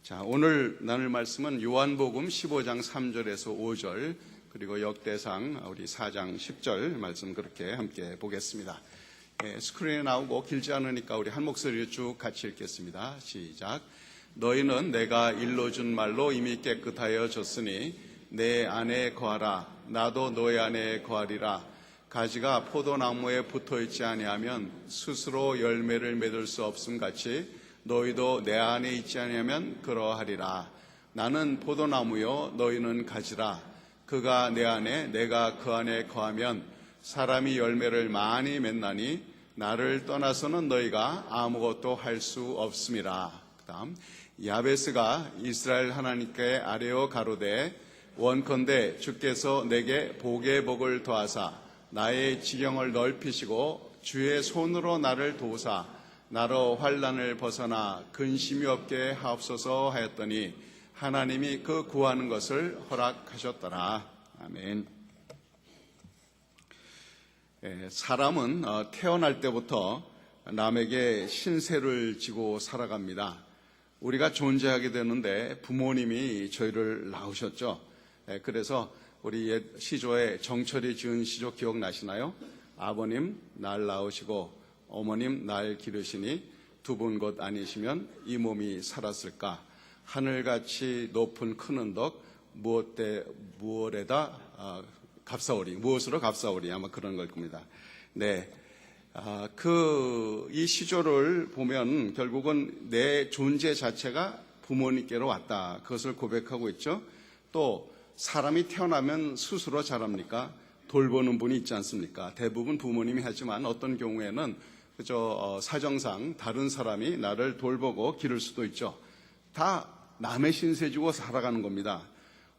자, 오늘 나눌 말씀은 요한복음 15장 3절에서 5절, 그리고 역대상 우리 4장 10절 말씀 그렇게 함께 보겠습니다. 스크린에 나오고 길지 않으니까 우리 한 목소리로 쭉 같이 읽겠습니다. 시작. 너희는 내가 일러준 말로 이미 깨끗하여 졌으니 내 안에 거하라. 나도 너희 안에 거하리라. 가지가 포도나무에 붙어있지 아니하면 스스로 열매를 맺을 수 없음 같이 너희도 내 안에 있지 아니하면 그러하리라. 나는 포도나무요 너희는 가지라. 그가 내 안에 내가 그 안에 거하면 사람이 열매를 많이 맺나니 나를 떠나서는 너희가 아무것도 할 수 없음이라. 그다음 야베스가 이스라엘 하나님께 아뢰어 가로되 원컨대 주께서 내게 복의 복을 더하사 나의 지경을 넓히시고 주의 손으로 나를 도우사 나로 환난을 벗어나 근심이 없게 하옵소서 하였더니 하나님이 그 구하는 것을 허락하셨더라. 아멘. 사람은 태어날 때부터 남에게 신세를 지고 살아갑니다. 우리가 존재하게 되는데 부모님이 저희를 낳으셨죠. 그래서 우리 옛 시조에 정철이 지은 시조 기억나시나요? 아버님 날 낳으시고 어머님 날 기르시니 두 분 것 아니시면 이 몸이 살았을까? 하늘같이 높은 큰 언덕 무엇에다 값사오리, 무엇으로 값사오리, 아마 그런 걸 겁니다. 네, 이 시조를 보면 결국은 내 존재 자체가 부모님께로 왔다. 그것을 고백하고 있죠. 또 사람이 태어나면 스스로 자랍니까? 돌보는 분이 있지 않습니까? 대부분 부모님이 하지만 어떤 경우에는 사정상 다른 사람이 나를 돌보고 기를 수도 있죠. 다 남의 신세 지고 살아가는 겁니다.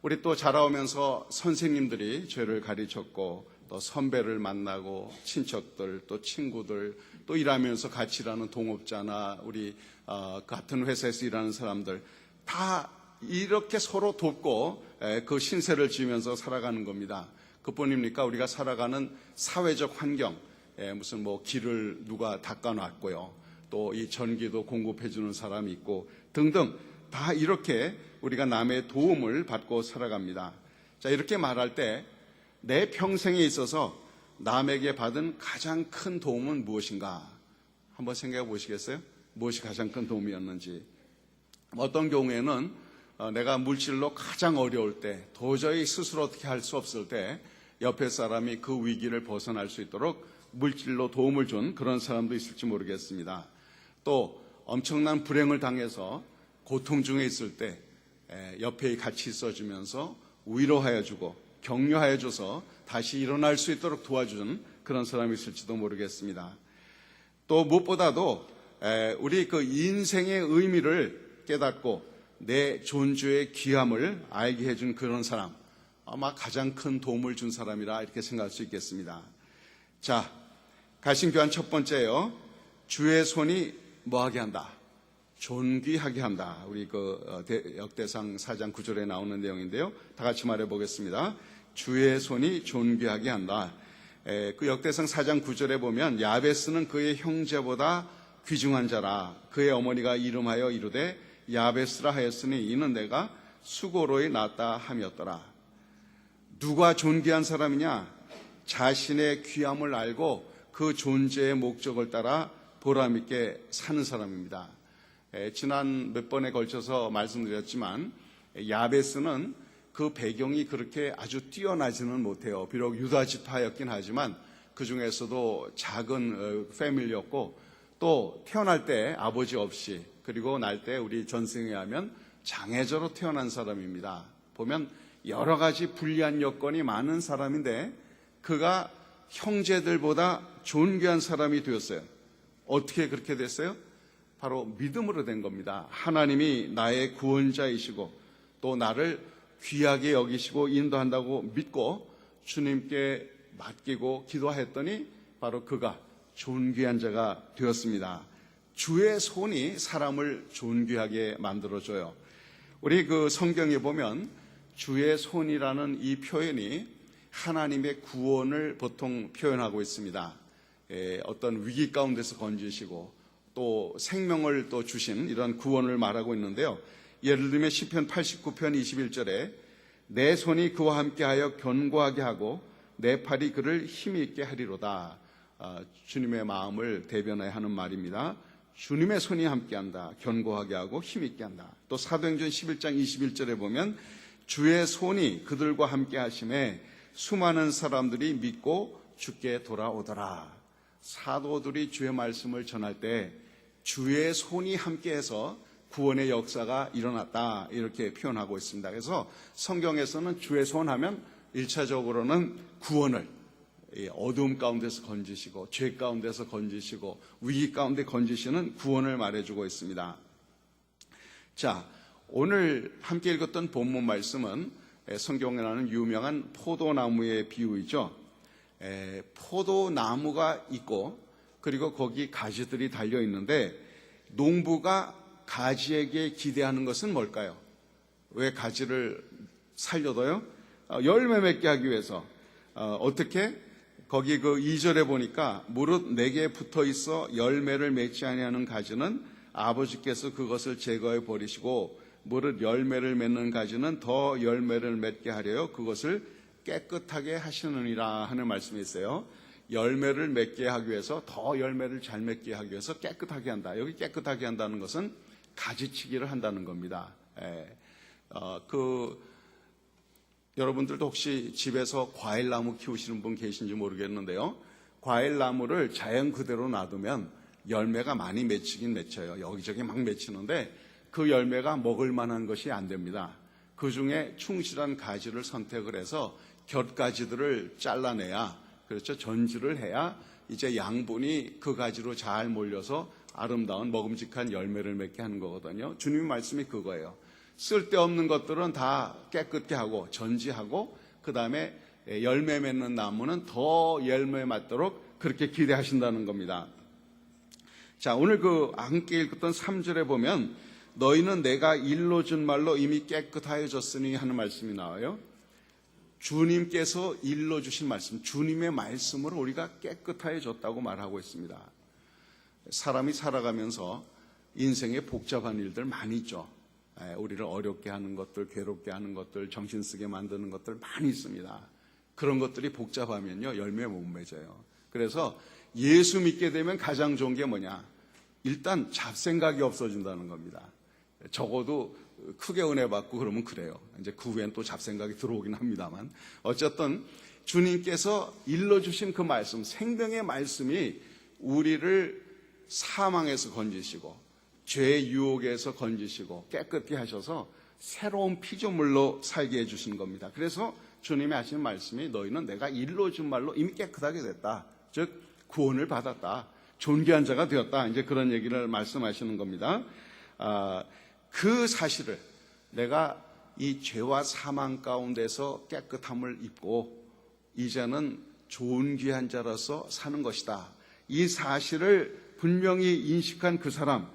우리 또 자라오면서 선생님들이 죄를 가르쳤고 또 선배를 만나고 친척들 또 친구들 또 일하면서 같이 일하는 동업자나 우리 같은 회사에서 일하는 사람들 다 이렇게 서로 돕고 그 신세를 지으면서 살아가는 겁니다. 그뿐입니까? 우리가 살아가는 사회적 환경, 무슨 길을 누가 닦아놨고요. 또 이 전기도 공급해주는 사람이 있고 등등 다 이렇게 우리가 남의 도움을 받고 살아갑니다. 자, 이렇게 말할 때 내 평생에 있어서 남에게 받은 가장 큰 도움은 무엇인가? 한번 생각해 보시겠어요? 무엇이 가장 큰 도움이었는지. 어떤 경우에는 내가 물질로 가장 어려울 때, 도저히 스스로 어떻게 할 수 없을 때 옆에 사람이 그 위기를 벗어날 수 있도록 물질로 도움을 준 그런 사람도 있을지 모르겠습니다. 또 엄청난 불행을 당해서 고통 중에 있을 때 옆에 같이 있어주면서 위로하여 주고 격려하여 줘서 다시 일어날 수 있도록 도와준 그런 사람이 있을지도 모르겠습니다. 또 무엇보다도 우리 그 인생의 의미를 깨닫고 내 존재의 귀함을 알게 해준 그런 사람, 아마 가장 큰 도움을 준 사람이라 이렇게 생각할 수 있겠습니다. 자, 가신교환 첫 번째요. 주의 손이 뭐하게 한다? 존귀하게 한다. 우리 역대상 4장 9절에 나오는 내용인데요. 다 같이 말해 보겠습니다. 주의 손이 존귀하게 한다. 그 역대상 4장 9절에 보면 야베스는 그의 형제보다 귀중한 자라. 그의 어머니가 이름하여 이르되 야베스라 하였으니 이는 내가 수고로이 낳았다 함이었더라. 누가 존귀한 사람이냐? 자신의 귀함을 알고 그 존재의 목적을 따라 보람있게 사는 사람입니다. 지난 몇 번에 걸쳐서 말씀드렸지만 야베스는 그 배경이 그렇게 아주 뛰어나지는 못해요. 비록 유다 지파였긴 하지만 그 중에서도 작은 패밀리였고 또 태어날 때 아버지 없이 그리고 날 때 우리 전승에 하면 장애자로 태어난 사람입니다. 보면 여러 가지 불리한 여건이 많은 사람인데 그가 형제들보다 존귀한 사람이 되었어요. 어떻게 그렇게 됐어요? 바로 믿음으로 된 겁니다. 하나님이 나의 구원자이시고 또 나를 귀하게 여기시고 인도한다고 믿고 주님께 맡기고 기도했더니 바로 그가 존귀한 자가 되었습니다. 주의 손이 사람을 존귀하게 만들어줘요. 우리 그 성경에 보면 주의 손이라는 이 표현이 하나님의 구원을 보통 표현하고 있습니다. 어떤 위기 가운데서 건지시고 또 생명을 또 주신 이런 구원을 말하고 있는데요. 예를 들면 시편 89편 21절에 내 손이 그와 함께하여 견고하게 하고 내 팔이 그를 힘이 있게 하리로다. 주님의 마음을 대변하여 하는 말입니다. 주님의 손이 함께한다. 견고하게 하고 힘 있게 한다. 또 사도행전 11장 21절에 보면 주의 손이 그들과 함께 하심에 수많은 사람들이 믿고 주께 돌아오더라. 사도들이 주의 말씀을 전할 때 주의 손이 함께해서 구원의 역사가 일어났다, 이렇게 표현하고 있습니다. 그래서 성경에서는 주의 손 하면 1차적으로는 구원을, 어두움 가운데서 건지시고 죄 가운데서 건지시고 위기 가운데 건지시는 구원을 말해주고 있습니다. 자, 오늘 함께 읽었던 본문 말씀은 성경에 나오는 유명한 포도나무의 비유이죠. 포도나무가 있고 그리고 거기 가지들이 달려 있는데 농부가 가지에게 기대하는 것은 뭘까요? 왜 가지를 살려둬요? 열매 맺게 하기 위해서. 어떻게? 거기 그 2절에 보니까 무릇 내게 붙어 있어 열매를 맺지 아니하는 가지는 아버지께서 그것을 제거해 버리시고 무릇 열매를 맺는 가지는 더 열매를 맺게 하려요 그것을 깨끗하게 하시느니라 하는 말씀이 있어요. 열매를 맺게 하기 위해서, 더 열매를 잘 맺게 하기 위해서 깨끗하게 한다. 여기 깨끗하게 한다는 것은 가지치기를 한다는 겁니다. 여러분들도 혹시 집에서 과일나무 키우시는 분 계신지 모르겠는데요. 과일나무를 자연 그대로 놔두면 열매가 많이 맺히긴 맺혀요. 여기저기 막 맺히는데 그 열매가 먹을 만한 것이 안 됩니다. 그 중에 충실한 가지를 선택을 해서 곁가지들을 잘라내야, 그렇죠, 전지를 해야 이제 양분이 그 가지로 잘 몰려서 아름다운 먹음직한 열매를 맺게 하는 거거든요. 주님의 말씀이 그거예요. 쓸데없는 것들은 다 깨끗게 하고 전지하고 그 다음에 열매 맺는 나무는 더 열매 맺도록 그렇게 기대하신다는 겁니다. 자, 오늘 그 함께 읽었던 3절에 보면 너희는 내가 일로 준 말로 이미 깨끗하여졌으니 하는 말씀이 나와요. 주님께서 일로 주신 말씀, 주님의 말씀으로 우리가 깨끗하여졌다고 말하고 있습니다. 사람이 살아가면서 인생에 복잡한 일들 많이 있죠. 우리를 어렵게 하는 것들, 괴롭게 하는 것들, 정신 쓰게 만드는 것들 많이 있습니다. 그런 것들이 복잡하면요, 열매 못 맺어요. 그래서 예수 믿게 되면 가장 좋은 게 뭐냐? 일단 잡생각이 없어진다는 겁니다. 적어도 크게 은혜 받고 그러면 그래요. 이제 그 후엔 또 잡생각이 들어오긴 합니다만, 어쨌든 주님께서 일러주신 그 말씀, 생명의 말씀이 우리를 사망에서 건지시고 죄의 유혹에서 건지시고 깨끗게 하셔서 새로운 피조물로 살게 해주신 겁니다. 그래서 주님이 하신 말씀이 너희는 내가 일러준 말로 이미 깨끗하게 됐다, 즉 구원을 받았다, 존귀한 자가 되었다, 이제 그런 얘기를 말씀하시는 겁니다. 그 사실을, 내가 이 죄와 사망 가운데서 깨끗함을 입고 이제는 존귀한 자로서 사는 것이다, 이 사실을 분명히 인식한 그 사람,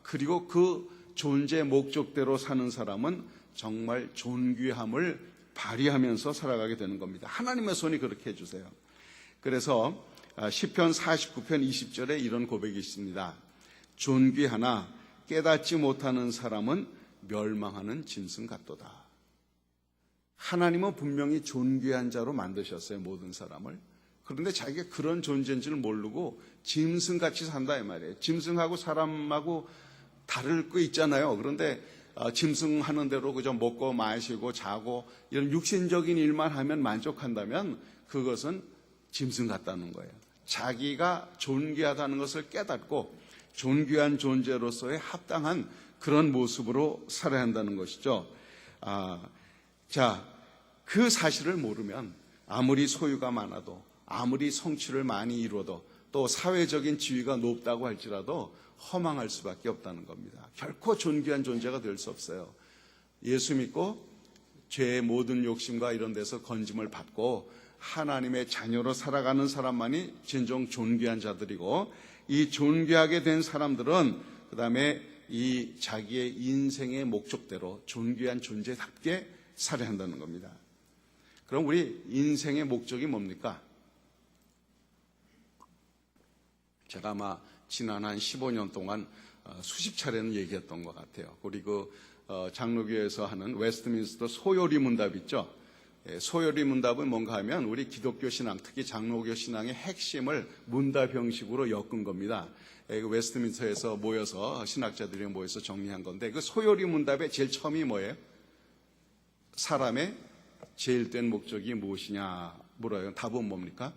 그리고 그 존재 목적대로 사는 사람은 정말 존귀함을 발휘하면서 살아가게 되는 겁니다. 하나님의 손이 그렇게 해주세요. 그래서 시편 49편 20절에 이런 고백이 있습니다. 존귀하나 깨닫지 못하는 사람은 멸망하는 짐승 같도다. 하나님은 분명히 존귀한 자로 만드셨어요, 모든 사람을. 그런데 자기가 그런 존재인지를 모르고 짐승같이 산다 이 말이에요. 짐승하고 사람하고 다를 거 있잖아요. 그런데 짐승 하는 대로 그저 먹고 마시고 자고 이런 육신적인 일만 하면 만족한다면 그것은 짐승 같다는 거예요. 자기가 존귀하다는 것을 깨닫고 존귀한 존재로서의 합당한 그런 모습으로 살아야 한다는 것이죠. 자, 그 사실을 모르면 아무리 소유가 많아도, 아무리 성취를 많이 이루어도, 또 사회적인 지위가 높다고 할지라도 허망할 수밖에 없다는 겁니다. 결코 존귀한 존재가 될 수 없어요. 예수 믿고 죄의 모든 욕심과 이런 데서 건짐을 받고 하나님의 자녀로 살아가는 사람만이 진정 존귀한 자들이고, 이 존귀하게 된 사람들은 그 다음에 이 자기의 인생의 목적대로 존귀한 존재답게 살아야 한다는 겁니다. 그럼 우리 인생의 목적이 뭡니까? 제가 아마 지난 한 15년 동안 수십 차례는 얘기했던 것 같아요. 우리 그 장로교에서 하는 웨스트민스터 소요리 문답 있죠. 소요리 문답은 뭔가 하면 우리 기독교 신앙, 특히 장로교 신앙의 핵심을 문답 형식으로 엮은 겁니다. 웨스트민스터에서 모여서 신학자들이 모여서 정리한 건데 그 소요리 문답의 제일 처음이 뭐예요? 사람의 제일 된 목적이 무엇이냐 물어요. 답은 뭡니까?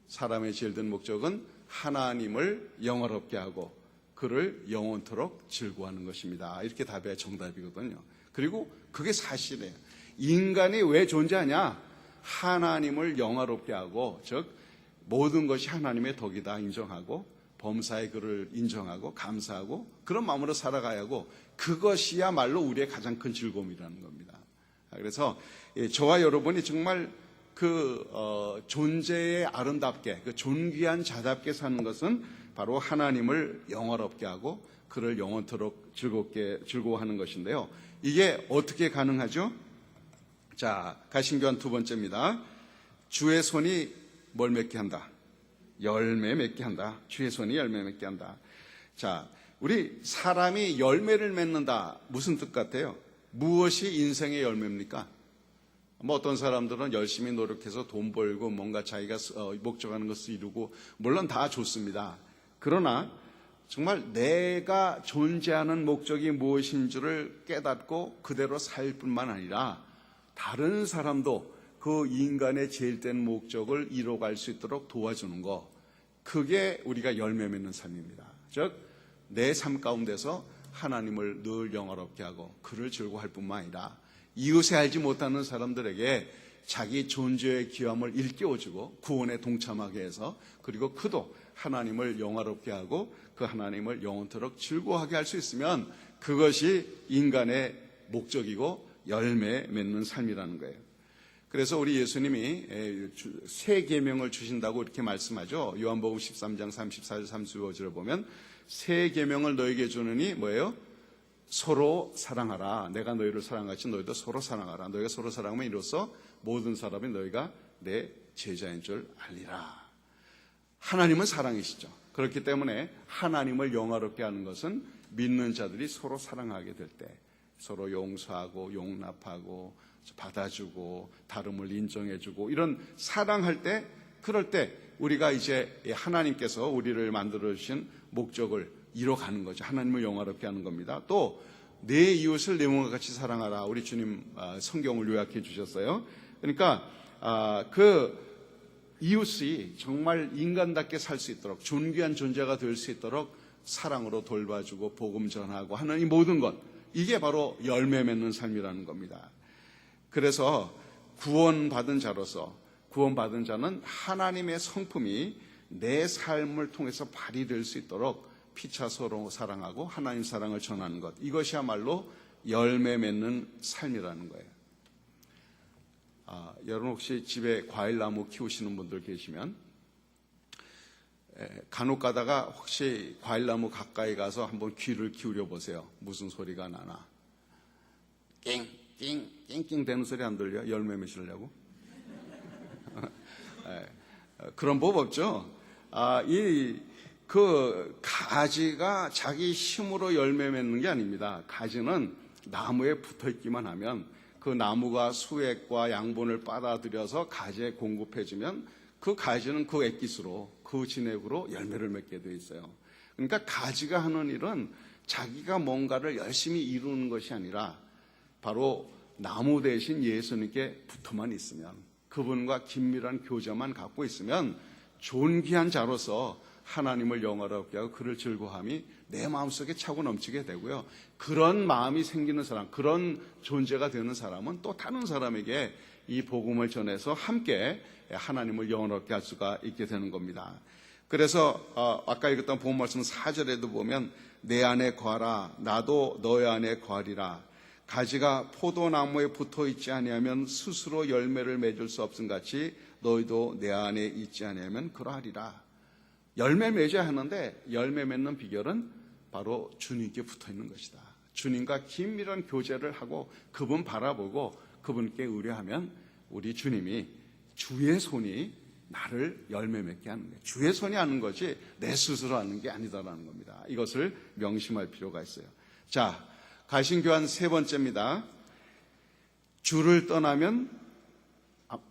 사람의 제일 된 목적은 하나님을 영화롭게 하고 그를 영원토록 즐거워하는 것입니다. 이렇게 답의 정답이거든요. 그리고 그게 사실이에요. 인간이 왜 존재하냐? 하나님을 영화롭게 하고, 즉 모든 것이 하나님의 덕이다 인정하고 범사의 그를 인정하고 감사하고 그런 마음으로 살아가야 하고 그것이야말로 우리의 가장 큰 즐거움이라는 겁니다. 그래서 저와 여러분이 정말 존재의 아름답게, 존귀한 자답게 사는 것은 바로 하나님을 영화롭게 하고 그를 영원토록 즐거워하는 것인데요. 이게 어떻게 가능하죠? 자, 가신교한 두 번째입니다. 주의 손이 뭘 맺게 한다? 열매 맺게 한다. 주의 손이 열매 맺게 한다. 자, 우리 사람이 열매를 맺는다. 무슨 뜻 같아요? 무엇이 인생의 열매입니까? 어떤 사람들은 열심히 노력해서 돈 벌고 뭔가 자기가 목적하는 것을 이루고 물론 다 좋습니다. 그러나 정말 내가 존재하는 목적이 무엇인 줄을 깨닫고 그대로 살 뿐만 아니라 다른 사람도 그 인간의 제일 된 목적을 이뤄갈 수 있도록 도와주는 것, 그게 우리가 열매 맺는 삶입니다. 즉 내 삶 가운데서 하나님을 늘 영화롭게 하고 그를 즐거워할 뿐만 아니라 이웃에 알지 못하는 사람들에게 자기 존재의 귀함을 일깨워주고 구원에 동참하게 해서 그리고 그도 하나님을 영화롭게 하고 그 하나님을 영원토록 즐거워하게 할 수 있으면 그것이 인간의 목적이고 열매 맺는 삶이라는 거예요. 그래서 우리 예수님이 새 계명을 주신다고 이렇게 말씀하죠. 요한복음 13장 34절 35절을 보면 새 계명을 너에게 주느니 뭐예요? 서로 사랑하라. 내가 너희를 사랑하지 너희도 서로 사랑하라. 너희가 서로 사랑하면 이로써 모든 사람이 너희가 내 제자인 줄 알리라. 하나님은 사랑이시죠. 그렇기 때문에 하나님을 영화롭게 하는 것은 믿는 자들이 서로 사랑하게 될 때, 서로 용서하고 용납하고 받아주고 다름을 인정해주고 이런 사랑할 때, 그럴 때 우리가 이제 하나님께서 우리를 만들어주신 목적을 이뤄가는 거죠. 하나님을 영화롭게 하는 겁니다. 또 내 이웃을 내 몸과 같이 사랑하라. 우리 주님 성경을 요약해 주셨어요. 그러니까 그 이웃이 정말 인간답게 살 수 있도록 존귀한 존재가 될 수 있도록 사랑으로 돌봐주고 복음 전하고 하는 이 모든 것, 이게 바로 열매 맺는 삶이라는 겁니다. 그래서 구원받은 자로서 구원받은 자는 하나님의 성품이 내 삶을 통해서 발휘될 수 있도록 피차 서로 사랑하고 하나님 사랑을 전하는 것, 이것이야말로 열매 맺는 삶이라는 거예요. 여러분 혹시 집에 과일나무 키우시는 분들 계시면 간혹 가다가 혹시 과일나무 가까이 가서 한번 귀를 기울여 보세요. 무슨 소리가 나나? 낑낑 되는 소리 안 들려요? 열매 맺으려고? 그런 법 없죠. 그 가지가 자기 힘으로 열매 맺는 게 아닙니다. 가지는 나무에 붙어 있기만 하면 그 나무가 수액과 양분을 빨아들여서 가지에 공급해주면 그 가지는 그 액기스로, 그 진액으로 열매를 맺게 돼 있어요. 그러니까 가지가 하는 일은 자기가 뭔가를 열심히 이루는 것이 아니라 바로 나무 대신 예수님께 붙어만 있으면, 그분과 긴밀한 교제만 갖고 있으면 존귀한 자로서 하나님을 영화롭게 하고 그를 즐거워함이 내 마음속에 차고 넘치게 되고요. 그런 마음이 생기는 사람, 그런 존재가 되는 사람은 또 다른 사람에게 이 복음을 전해서 함께 하나님을 영화롭게 할 수가 있게 되는 겁니다. 그래서 아까 읽었던 복음 말씀 4절에도 보면 내 안에 거하라 나도 너의 안에 거하리라. 가지가 포도나무에 붙어있지 아니하면 스스로 열매를 맺을 수 없음 같이 너희도 내 안에 있지 아니하면 그러하리라. 열매 맺어야 하는데 열매 맺는 비결은 바로 주님께 붙어있는 것이다. 주님과 긴밀한 교제를 하고 그분 바라보고 그분께 의뢰하면 우리 주님이 주의 손이 나를 열매 맺게 하는 거예요. 주의 손이 하는 거지 내 스스로 하는 게 아니다라는 겁니다. 이것을 명심할 필요가 있어요. 자, 가신교환 세 번째입니다. 주를 떠나면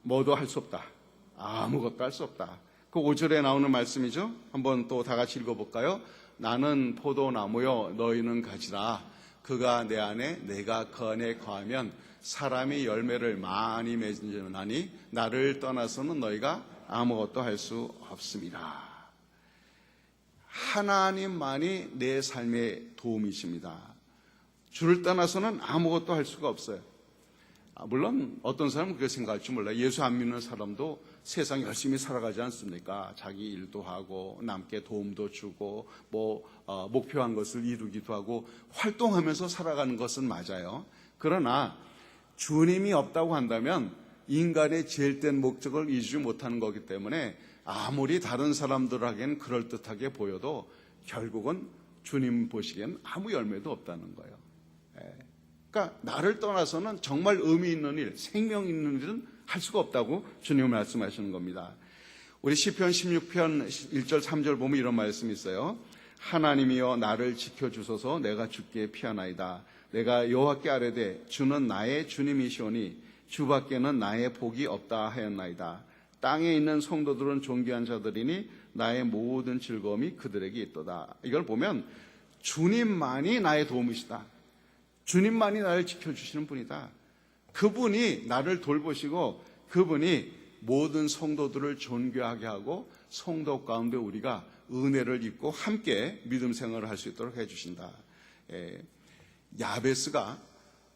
뭐도 할 수 없다. 아무것도 할 수 없다. 그 5절에 나오는 말씀이죠. 한번 또 다 같이 읽어볼까요? 나는 포도나무요 너희는 가지라. 그가 내 안에 내가 그 안에 거하면 사람이 열매를 많이 맺으나니 나를 떠나서는 너희가 아무것도 할 수 없습니다. 하나님만이 내 삶의 도움이십니다. 주를 떠나서는 아무것도 할 수가 없어요. 물론 어떤 사람은 그렇게 생각할지 몰라요. 예수 안 믿는 사람도 세상 열심히 살아가지 않습니까? 자기 일도 하고 남께 도움도 주고 목표한 것을 이루기도 하고 활동하면서 살아가는 것은 맞아요. 그러나 주님이 없다고 한다면 인간의 제일된 목적을 이루지 못하는 거기 때문에 아무리 다른 사람들에게는 그럴듯하게 보여도 결국은 주님 보시기엔 아무 열매도 없다는 거예요. 그러니까 나를 떠나서는 정말 의미 있는 일, 생명 있는 일은 할 수가 없다고 주님은 말씀하시는 겁니다. 우리 시편 16편 1절 3절 보면 이런 말씀이 있어요. 하나님이여 나를 지켜주소서. 내가 주께 피하나이다. 내가 여호와께 아뢰되 주는 나의 주님이시오니 주밖에는 나의 복이 없다 하였나이다. 땅에 있는 성도들은 존귀한 자들이니 나의 모든 즐거움이 그들에게 있도다. 이걸 보면 주님만이 나의 도움이시다. 주님만이 나를 지켜주시는 분이다. 그분이 나를 돌보시고 그분이 모든 성도들을 존귀하게 하고 성도 가운데 우리가 은혜를 입고 함께 믿음 생활을 할 수 있도록 해주신다. 야베스가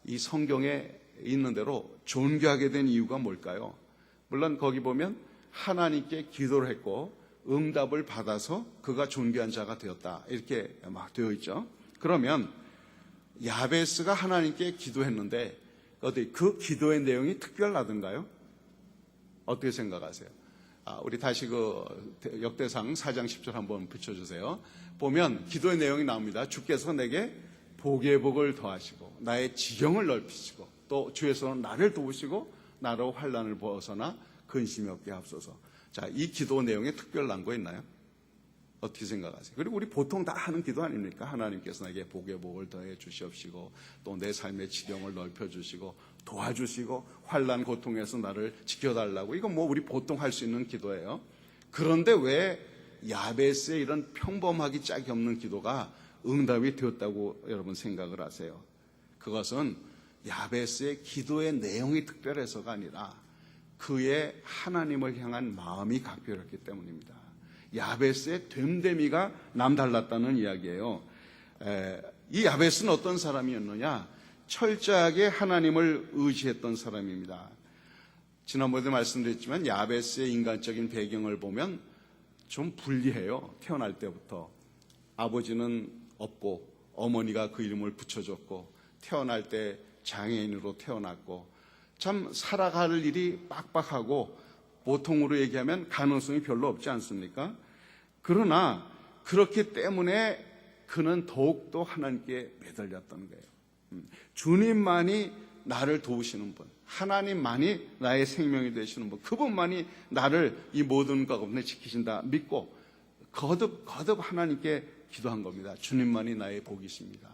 이 성경에 있는 대로 존귀하게 된 이유가 뭘까요? 물론 거기 보면 하나님께 기도를 했고 응답을 받아서 그가 존귀한 자가 되었다. 이렇게 막 되어 있죠. 그러면 야베스가 하나님께 기도했는데 어디 그 기도의 내용이 특별하던가요? 어떻게 생각하세요? 우리 다시 그 역대상 4장 10절 한번 붙여주세요. 보면 기도의 내용이 나옵니다. 주께서 내게 복의 복을 더하시고 나의 지경을 넓히시고 또 주에서는 나를 도우시고 나로 환난을 벗어나 근심이 없게 하옵소서. 자, 이 기도 내용에 특별한 거 있나요? 어떻게 생각하세요? 그리고 우리 보통 다 하는 기도 아닙니까? 하나님께서 나에게 복의 복을 더해 주시옵시고 또 내 삶의 지경을 넓혀 주시고 도와주시고 환난 고통에서 나를 지켜달라고. 이건 뭐 우리 보통 할 수 있는 기도예요. 그런데 왜 야베스의 이런 평범하기 짝이 없는 기도가 응답이 되었다고 여러분 생각을 하세요? 그것은 야베스의 기도의 내용이 특별해서가 아니라 그의 하나님을 향한 마음이 각별했기 때문입니다. 야베스의 됨됨이가 남달랐다는 이야기예요. 이 야베스는 어떤 사람이었느냐? 철저하게 하나님을 의지했던 사람입니다. 지난번에 말씀드렸지만 야베스의 인간적인 배경을 보면 좀 불리해요. 태어날 때부터 아버지는 없고 어머니가 그 이름을 붙여줬고 태어날 때 장애인으로 태어났고 참 살아갈 일이 빡빡하고 보통으로 얘기하면 가능성이 별로 없지 않습니까? 그러나 그렇기 때문에 그는 더욱더 하나님께 매달렸던 거예요. 주님만이 나를 도우시는 분, 하나님만이 나의 생명이 되시는 분, 그분만이 나를 이 모든 것 가운데 지키신다 믿고 거듭 하나님께 기도한 겁니다. 주님만이 나의 복이십니다.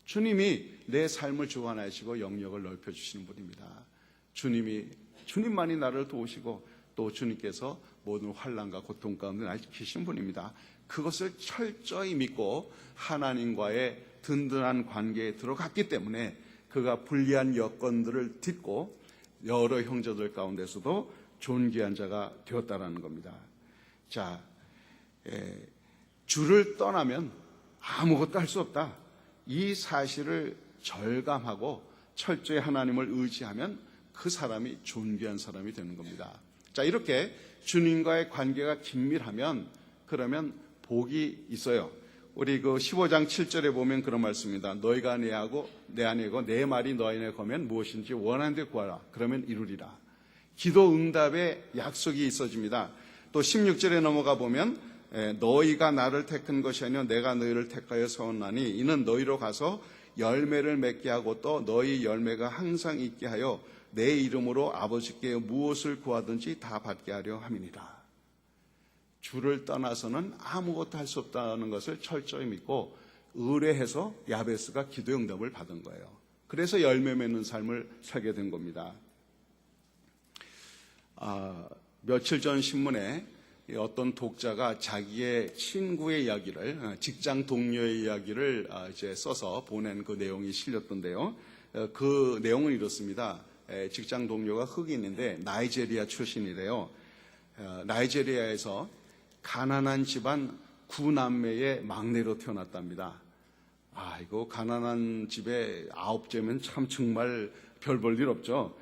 주님이 내 삶을 주관하시고 영역을 넓혀주시는 분입니다. 주님만이 나를 도우시고 또 주님께서 모든 환난과 고통 가운데 나를 지키신 분입니다. 그것을 철저히 믿고 하나님과의 든든한 관계에 들어갔기 때문에 그가 불리한 여건들을 딛고 여러 형제들 가운데서도 존귀한 자가 되었다는 겁니다. 자, 주를 떠나면 아무것도 할 수 없다. 이 사실을 절감하고 철저히 하나님을 의지하면 그 사람이 존귀한 사람이 되는 겁니다. 자, 이렇게 주님과의 관계가 긴밀하면 그러면 복이 있어요. 우리 그 15장 7절에 보면 그런 말씀입니다. 너희가 내 안에고 내 말이 너희 안에 거면 무엇인지 원하는 데 구하라. 그러면 이루리라. 기도 응답의 약속이 있어집니다. 또 16절에 넘어가 보면 너희가 나를 택한 것이 아니요 내가 너희를 택하여 세웠나니 이는 너희로 가서 열매를 맺게 하고 또 너희 열매가 항상 있게 하여 내 이름으로 아버지께 무엇을 구하든지 다 받게 하려 함이니라. 주를 떠나서는 아무것도 할 수 없다는 것을 철저히 믿고 의뢰해서 야베스가 기도 응답을 받은 거예요. 그래서 열매 맺는 삶을 살게 된 겁니다. 며칠 전 신문에 어떤 독자가 자기의 친구의 이야기를, 직장 동료의 이야기를 이제 써서 보낸 그 내용이 실렸던데요. 그 내용은 이렇습니다. 직장 동료가 흑인인데 나이제리아 출신이래요. 나이제리아에서 가난한 집안 9남매의 막내로 태어났답니다. 이거 가난한 집에 9째면 참 정말 별 볼 일 없죠.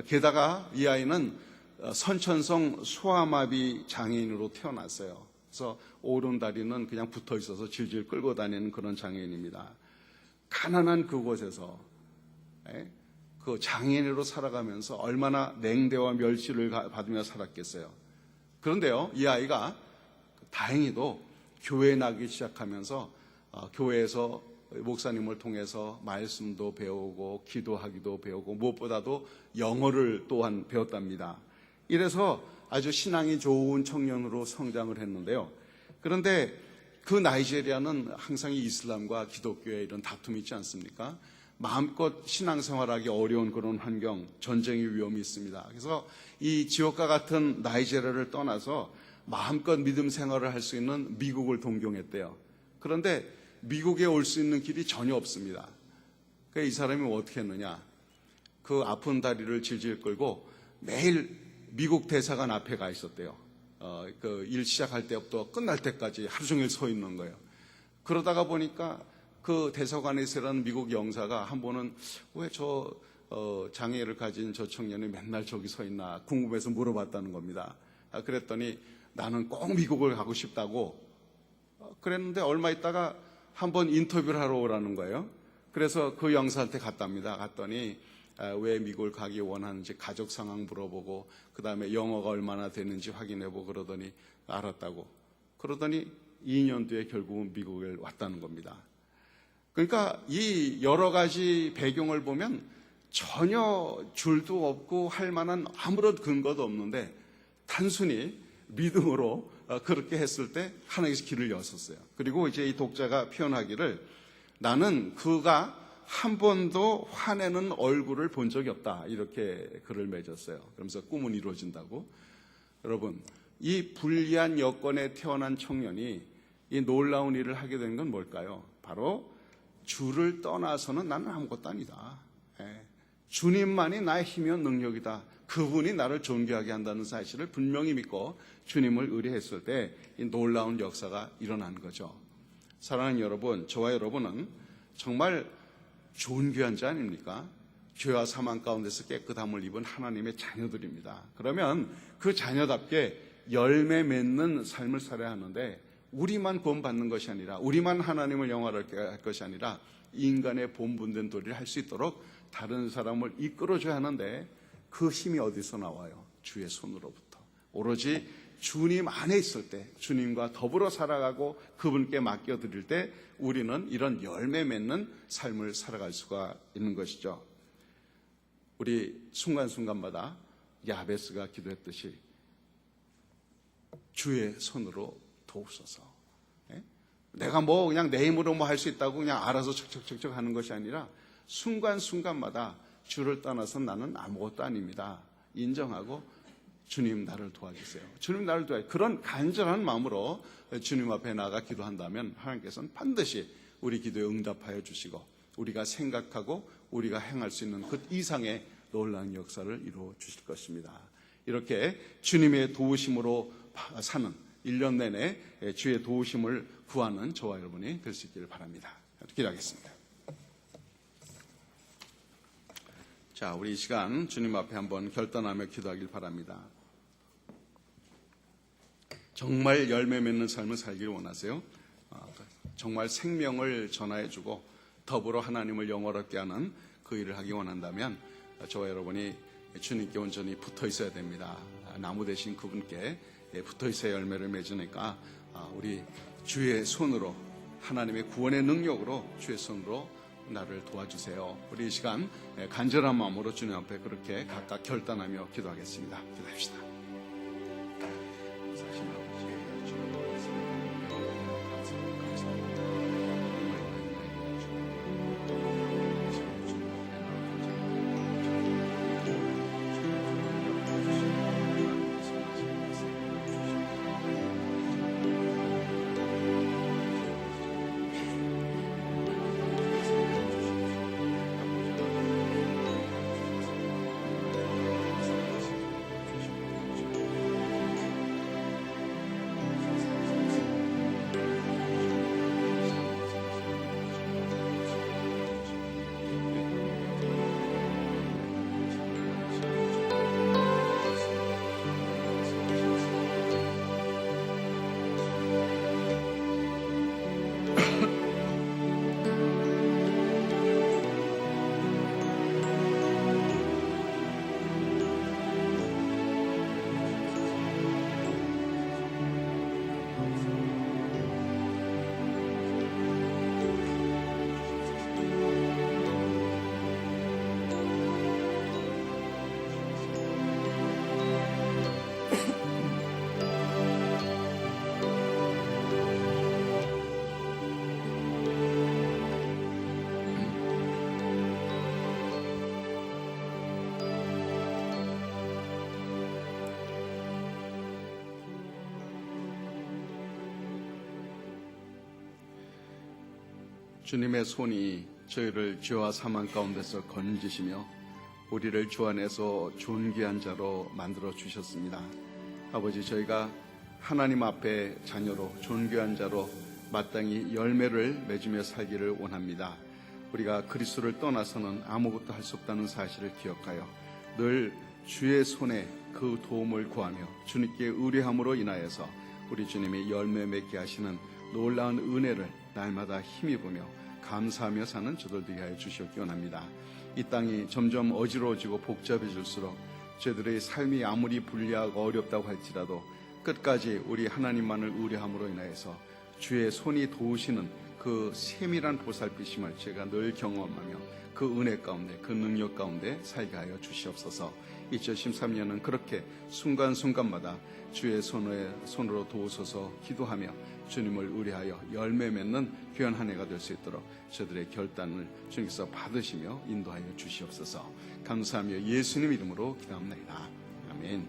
게다가 이 아이는 선천성 소아마비 장애인으로 태어났어요. 그래서 오른다리는 그냥 붙어 있어서 질질 끌고 다니는 그런 장애인입니다. 가난한 그곳에서 그 장애인으로 살아가면서 얼마나 냉대와 멸시를 받으며 살았겠어요. 그런데요, 이 아이가 다행히도 교회에 나기 시작하면서 교회에서 목사님을 통해서 말씀도 배우고 기도하기도 배우고 무엇보다도 영어를 또한 배웠답니다. 이래서 아주 신앙이 좋은 청년으로 성장을 했는데요. 그런데 그 나이제리아는 항상 이슬람과 기독교의 이런 다툼이 있지 않습니까? 마음껏 신앙생활하기 어려운 그런 환경, 전쟁의 위험이 있습니다. 그래서 이 지옥과 같은 나이제리아를 떠나서 마음껏 믿음 생활을 할 수 있는 미국을 동경했대요. 그런데 미국에 올 수 있는 길이 전혀 없습니다. 그러니까 이 사람이 어떻게 했느냐? 그 아픈 다리를 질질 끌고 매일 미국 대사관 앞에 가 있었대요. 그 일 시작할 때부터 끝날 때까지 하루 종일 서 있는 거예요. 그러다가 보니까 그 대사관에서 일하는 미국 영사가 한 번은 왜 저 장애를 가진 저 청년이 맨날 저기 서 있나 궁금해서 물어봤다는 겁니다. 그랬더니 나는 꼭 미국을 가고 싶다고 그랬는데 얼마 있다가 한번 인터뷰를 하러 오라는 거예요. 그래서 그 영사한테 갔답니다. 갔더니 왜 미국을 가기 원하는지 가족 상황 물어보고 그 다음에 영어가 얼마나 되는지 확인해보고 그러더니 알았다고. 그러더니 2년 뒤에 결국은 미국에 왔다는 겁니다. 그러니까 이 여러 가지 배경을 보면 전혀 줄도 없고 할 만한 아무런 근거도 없는데 단순히 믿음으로 그렇게 했을 때 하나님께서 길을 여셨어요. 그리고 이제 이 독자가 표현하기를 나는 그가 한 번도 화내는 얼굴을 본 적이 없다. 이렇게 글을 맺었어요. 그러면서 꿈은 이루어진다고. 여러분, 이 불리한 여건에 태어난 청년이 이 놀라운 일을 하게 된 건 뭘까요? 바로 주를 떠나서는 나는 아무것도 아니다. 주님만이 나의 힘이요 능력이다. 그분이 나를 존귀하게 한다는 사실을 분명히 믿고 주님을 의뢰했을 때 이 놀라운 역사가 일어난 거죠. 사랑하는 여러분, 저와 여러분은 정말 존귀한 자 아닙니까? 죄와 사망 가운데서 깨끗함을 입은 하나님의 자녀들입니다. 그러면 그 자녀답게 열매 맺는 삶을 살아야 하는데 우리만 구원받는 것이 아니라 우리만 하나님을 영화롭게 할 것이 아니라 인간의 본분된 도리를 할 수 있도록 다른 사람을 이끌어줘야 하는데 그 힘이 어디서 나와요? 주의 손으로부터. 오로지 주님 안에 있을 때 주님과 더불어 살아가고 그분께 맡겨드릴 때 우리는 이런 열매 맺는 삶을 살아갈 수가 있는 것이죠. 우리 순간순간마다 야베스가 기도했듯이 주의 손으로 도우소서. 내가 그냥 내 힘으로 할 수 있다고 그냥 알아서 척척척척 하는 것이 아니라 순간순간마다 주를 떠나서 나는 아무것도 아닙니다. 인정하고 주님 나를 도와주세요. 주님 나를 도와주세요. 그런 간절한 마음으로 주님 앞에 나가 기도한다면 하나님께서는 반드시 우리 기도에 응답하여 주시고 우리가 생각하고 우리가 행할 수 있는 그 이상의 놀라운 역사를 이루어 주실 것입니다. 이렇게 주님의 도우심으로 사는 1년 내내 주의 도우심을 구하는 저와 여러분이 될 수 있기를 바랍니다. 기도하겠습니다. 자, 우리 이 시간 주님 앞에 한번 결단하며 기도하길 바랍니다. 정말 열매 맺는 삶을 살기를 원하세요? 정말 생명을 전하여주고 더불어 하나님을 영원롭게 하는 그 일을 하기 원한다면 저와 여러분이 주님께 온전히 붙어 있어야 됩니다. 나무 대신 그분께 붙어 있어야 열매를 맺으니까 우리 주의 손으로 하나님의 구원의 능력으로 주의 손으로 나를 도와주세요. 우리 이 시간 간절한 마음으로 주님 앞에 그렇게 각각 결단하며 기도하겠습니다. 기도합시다. 주님의 손이 저희를 죄와 사망 가운데서 건지시며 우리를 주 안에서 존귀한 자로 만들어 주셨습니다. 아버지, 저희가 하나님 앞에 자녀로 존귀한 자로 마땅히 열매를 맺으며 살기를 원합니다. 우리가 그리스도를 떠나서는 아무것도 할 수 없다는 사실을 기억하여 늘 주의 손에 그 도움을 구하며 주님께 의뢰함으로 인하여서 우리 주님이 열매 맺게 하시는 놀라운 은혜를 날마다 힘입으며 감사하며 사는 저들 되게 하여 주시옵기 원합니다. 이 땅이 점점 어지러워지고 복잡해질수록 저들의 삶이 아무리 불리하고 어렵다고 할지라도 끝까지 우리 하나님만을 의뢰함으로 인하여서 주의 손이 도우시는 그 세밀한 보살피심을 제가 늘 경험하며 그 은혜 가운데, 그 능력 가운데 살게 하여 주시옵소서. 2013년은 그렇게 순간순간마다 주의 손으로 도우소서 기도하며 주님을 의뢰하여 열매 맺는 귀한 한 해가 될 수 있도록 저들의 결단을 주님께서 받으시며 인도하여 주시옵소서. 감사하며 예수님 이름으로 기도합니다. 아멘.